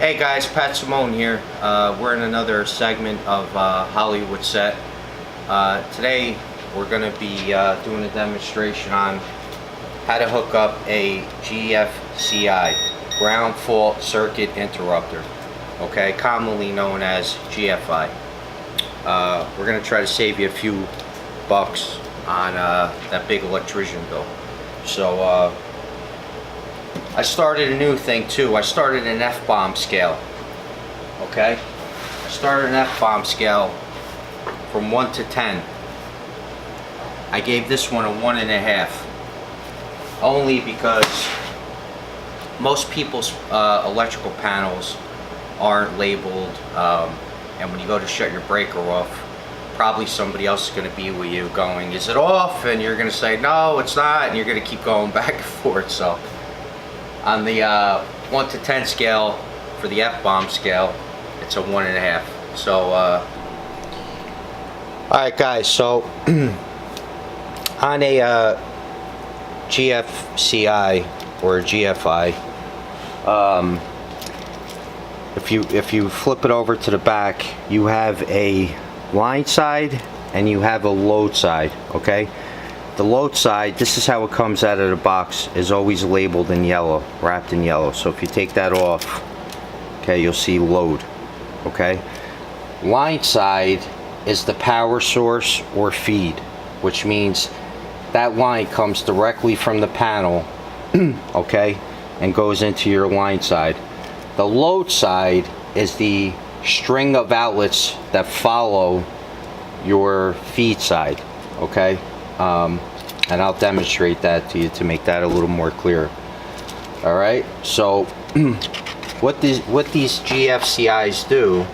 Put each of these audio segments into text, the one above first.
Hey guys, Pat Simone here. We're in another segment of Hollywood Set. Today we're going to be doing a demonstration on how to hook up a Gfci, ground fault circuit interrupter, okay, commonly known as Gfci. We're going to try to save you a few bucks on that big electrician bill. So I started a new thing too. I started an F-bomb scale. Okay? I started an F-bomb scale from 1 to 10. I gave this one a 1.5. Only because most people's electrical panels aren't labeled, and when you go to shut your breaker off, probably somebody else is going to be with you going, is it off? And you're going to say, no, it's not, and you're going to keep going back and forth. So on the 1 to 10 scale for the F-bomb scale, it's a 1.5. So alright guys, so on a Gfci or a GFI, if you flip it over to the back, you have a line side and you have a load side. Okay, the load side, this is how it comes out of the box, is always labeled in yellow, wrapped in yellow. So if you take that off, okay, you'll see load. Okay, line side is the power source or feed, which means that line comes directly from the panel okay, and goes into your line side. The load side is the string of outlets that follow your feed side. Okay, and I'll demonstrate that to you to make that a little more clear. All right, so what these GFCIs do,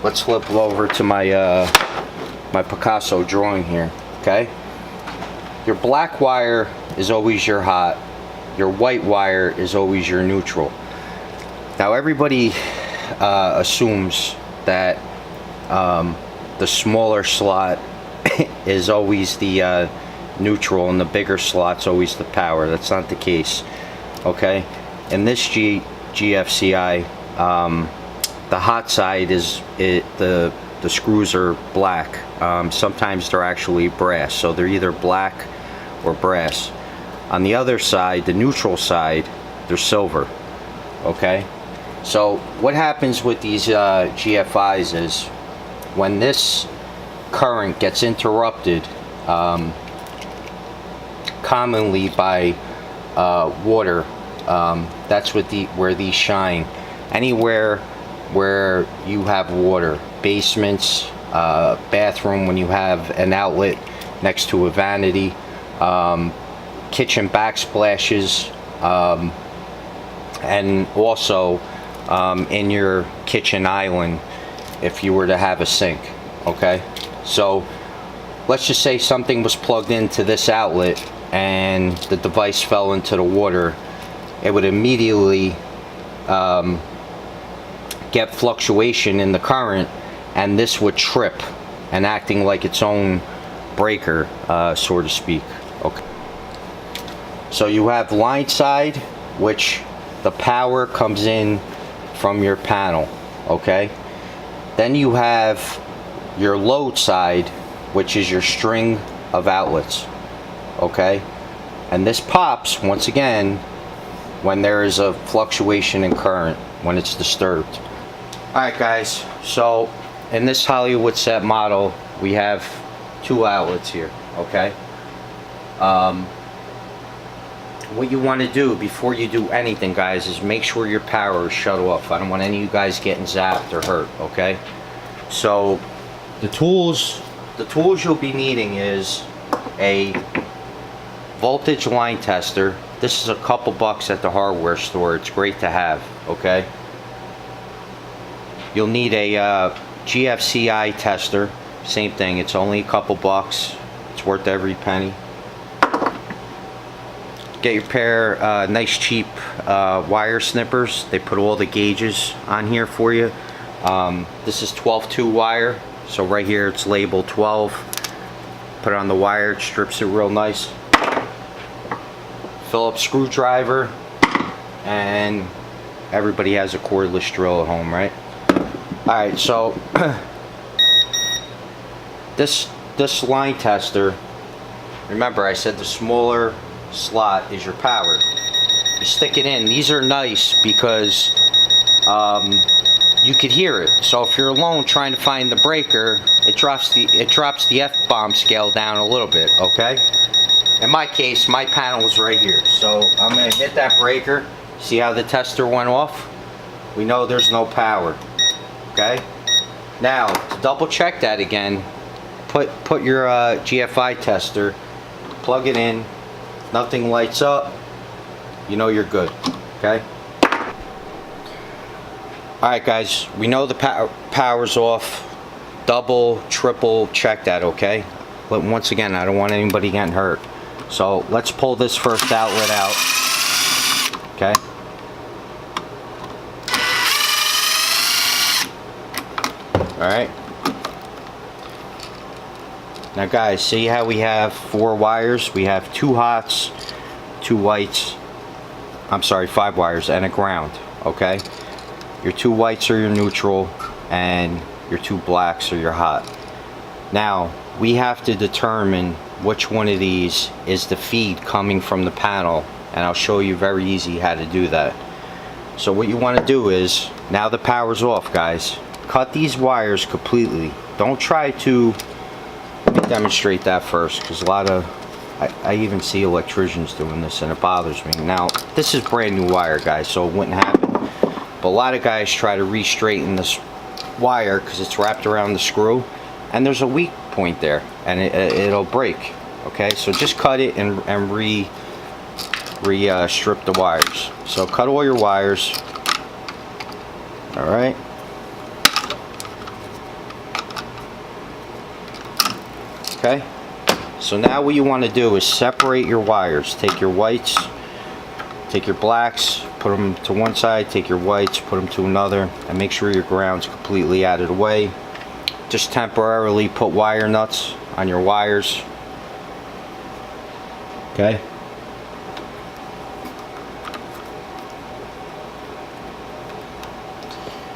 let's flip over to my my Picasso drawing here. Okay, your black wire is always your hot, your white wire is always your neutral. Now everybody assumes that the smaller slot is always the neutral and the bigger slot's always the power. That's not the case. Okay, in this GFCI, the hot side is the screws are black. Sometimes they're actually brass, so they're either black or brass. On the other side, the neutral side, they're silver. Okay, so what happens with these GFIs is when this current gets interrupted, commonly by water, that's what where these shine. Anywhere where you have water, basements, bathroom when you have an outlet next to a vanity, kitchen backsplashes, and also in your kitchen island if you were to have a sink. Okay, so let's just say something was plugged into this outlet and the device fell into the water. It would immediately get fluctuation in the current, and this would trip and acting like its own breaker, so to speak. Okay, so you have line side, which the power comes in from your panel. Okay, then you have your load side, which is your string of outlets. Okay, and this pops once again when there is a fluctuation in current, when it's disturbed. Alright guys, so in this Hollywood Set model we have two outlets here. Okay, what you want to do before you do anything, guys, is make sure your power is shut off. I don't want any of you guys getting zapped or hurt. Okay, so the tools you'll be needing is a voltage line tester. This is a couple bucks at the hardware store. It's great to have. Okay, you'll need a GFCI tester. Same thing, it's only a couple bucks. It's worth every penny. Get your pair nice cheap wire snippers. They put all the gauges on here for you. This is 12-2 wire, so right here it's labeled 12. Put it on the wire, it strips it real nice. Phillips screwdriver and everybody has a cordless drill at home, right? Alright, so this line tester, remember I said the smaller slot is your power. You stick it in. These are nice because you could hear it. So if you're alone trying to find the breaker, it drops the F-bomb scale down a little bit, okay? In my case, my panel is right here. So I'm gonna hit that breaker. See how the tester went off? We know there's no power, okay? Now, to double check that again, put your GFI tester, plug it in, nothing lights up, you know you're good, okay? Alright guys, we know the power's off. Double, triple check that, okay? But once again, I don't want anybody getting hurt. So let's pull this first outlet out, okay? Alright. Now guys, see how we have 4 wires? We have 2 hots, 2 whites, I'm sorry, 5 wires and a ground, okay? Your 2 whites are your neutral and your 2 blacks are your hot. Now, we have to determine which one of these is the feed coming from the panel, and I'll show you very easy how to do that. So what you want to do is, now the power's off guys, cut these wires completely. Don't try to, let me demonstrate that first, because a lot of, I even see electricians doing this and it bothers me. Now, this is brand new wire guys, so it wouldn't happen. But a lot of guys try to re-straighten this wire because it's wrapped around the screw, and there's a weak point there, and it'll break. Okay, so just cut it and strip the wires. So cut all your wires. All right. Okay. So now what you want to do is separate your wires. Take your whites, take your blacks, put them to one side, take your whites, put them to another, and make sure your ground's completely out of the way. Just temporarily put wire nuts on your wires. Okay.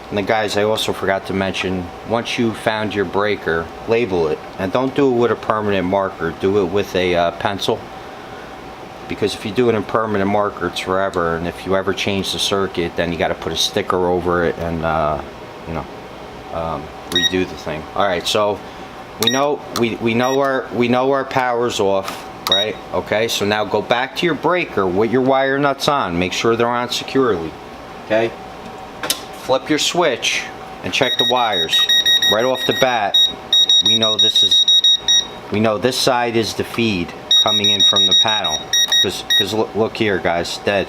And then guys, I also forgot to mention, once you found your breaker, label it. And don't do it with a permanent marker, do it with a pencil. Because if you do it in permanent marker, it's forever, and if you ever change the circuit, then you got to put a sticker over it and redo the thing. All right, so we know our power's off, right? Okay, so now go back to your breaker with your wire nuts on. Make sure they're on securely. Okay, flip your switch and check the wires. Right off the bat, we know this side is the feed coming in from the panel. Because look here guys, dead.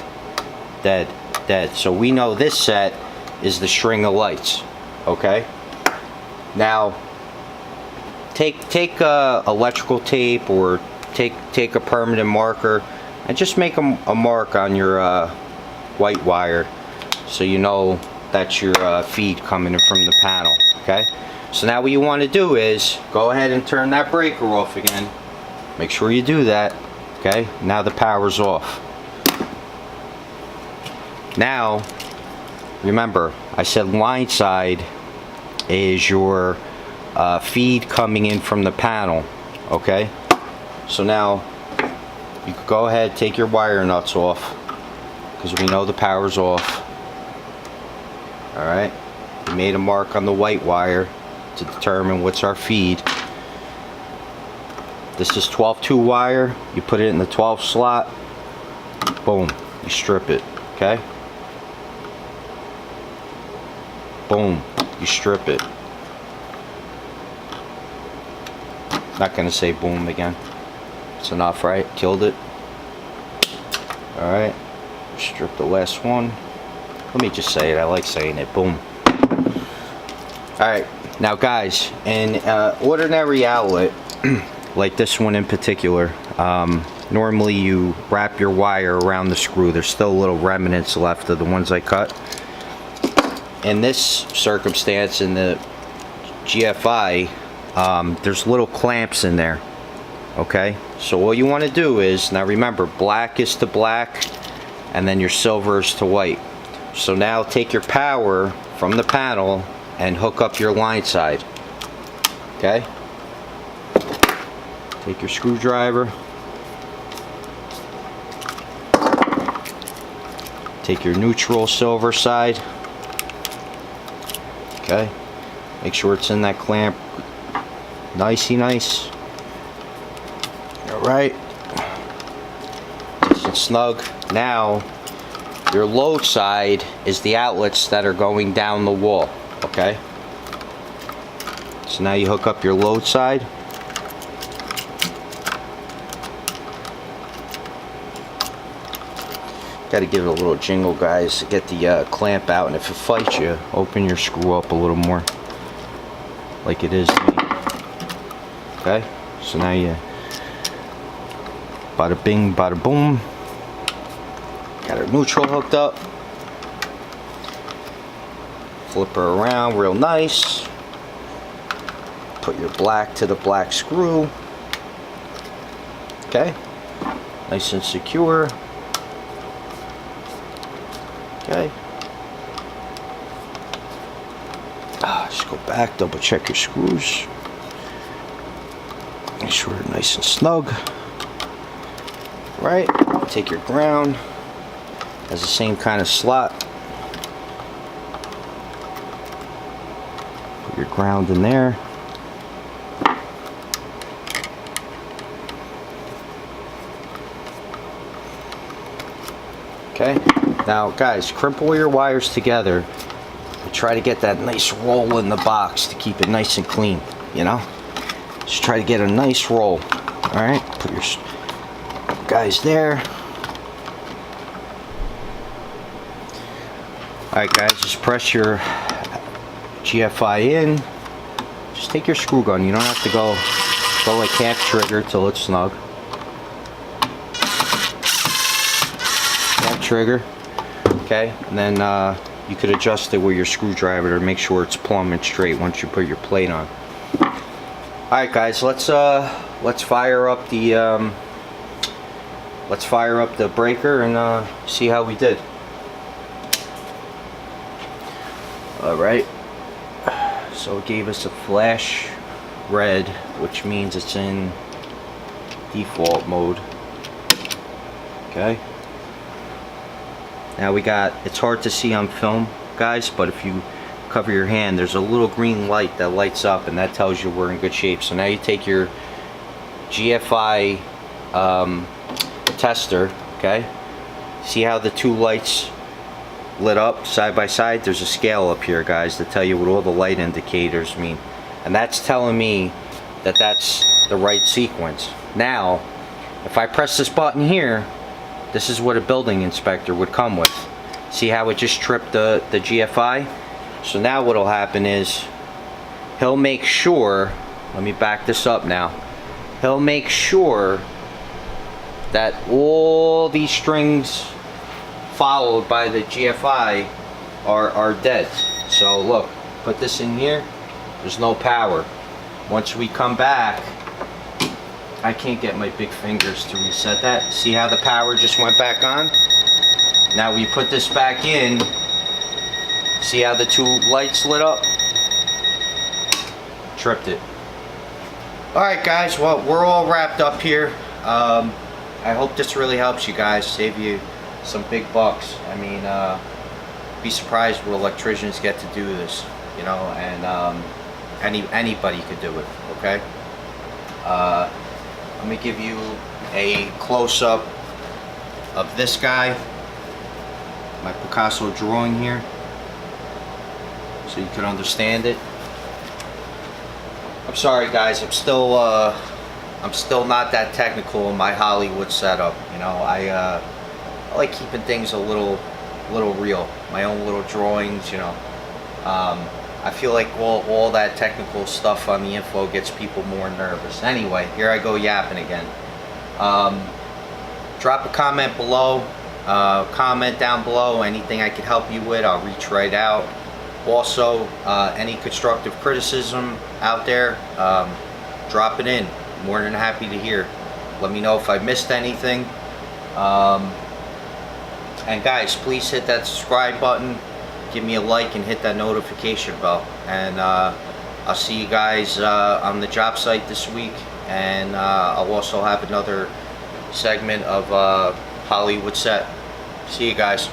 So we know this set is the string of lights, okay? Now take electrical tape or take a permanent marker and just make a mark on your white wire so you know that's your feed coming in from the panel, okay? So now what you want to do is go ahead and turn that breaker off again. Make sure you do that. Okay, now the power's off. Now, remember, I said line side is your feed coming in from the panel. Okay, so now you can go ahead, take your wire nuts off, because we know the power's off. Alright, we made a mark on the white wire to determine what's our feed. This is 12-2 wire. You put it in the 12 slot. Boom. You strip it. Okay? Boom. You strip it. Not gonna say boom again. It's enough, right? Killed it. Alright. Strip the last one. Let me just say it. I like saying it. Boom. Alright. Now guys, in ordinary outlet, like this one in particular, normally you wrap your wire around the screw. There's still little remnants left of the ones I cut. In this circumstance, in the GFI, there's little clamps in there. Okay, so all you want to do is, now remember, black is to black and then your silver is to white. So now take your power from the panel and hook up your line side. Okay? Take your screwdriver. Take your neutral silver side. Okay? Make sure it's in that clamp. Nicey nice. Alright. Nice and snug. Now, your load side is the outlets that are going down the wall. Okay? So now you hook up your load side. Got to give it a little jingle, guys, to get the clamp out, and if it fights you, open your screw up a little more, like it is me. Okay, so now you bada bing, bada boom. Got our neutral hooked up. Flip her around real nice. Put your black to the black screw. Okay, nice and secure. Okay. Just go back, double check your screws. Make sure they're nice and snug. Right. Take your ground. Has the same kind of slot. Put your ground in there. Okay. Now, guys, crimple your wires together and try to get that nice roll in the box to keep it nice and clean, you know? Just try to get a nice roll. Alright, put your guys there. Alright, guys, just press your Gfci in. Just take your screw gun. You don't have to go like half trigger till it's snug. Half trigger. Okay, and then you could adjust it with your screwdriver to make sure it's plumb and straight once you put your plate on. Alright, guys, let's fire up the breaker and see how we did. Alright, so it gave us a flash red, which means it's in default mode. Okay. Now we got, it's hard to see on film, guys, but if you cover your hand, there's a little green light that lights up, and that tells you we're in good shape. So now you take your Gfci tester, okay? See how the two lights lit up side by side? There's a scale up here, guys, to tell you what all the light indicators mean. And that's telling me that that's the right sequence. Now, if I press this button here, this is what a building inspector would come with. See how it just tripped the Gfci? So now what'll happen is he'll make sure, let me back this up now, he'll make sure that all these strings followed by the Gfci are dead. So look, put this in here, there's no power. Once we come back, I can't get my big fingers to reset that. See how the power just went back on? Now we put this back in. See how the two lights lit up? Tripped it. Alright, guys, well, we're all wrapped up here. I hope this really helps you guys, save you some big bucks. I mean, be surprised what electricians get to do this, you know, and anybody could do it, okay? Let me give you a close-up of this guy, my Picasso drawing here, so you can understand it. I'm sorry, guys, I'm still not that technical in my Hollywood setup. You know, I like keeping things a little real, my own little drawings, you know. I feel like all that technical stuff on the info gets people more nervous. Anyway, here I go yapping again. Drop a comment below. Comment down below anything I can help you with. I'll reach right out. Also, any constructive criticism out there, drop it in. More than happy to hear. Let me know if I missed anything. And guys, please hit that subscribe button, give me a like, and hit that notification bell. And I'll see you guys on the job site this week. And I'll also have another segment of Hollywood set. See you guys.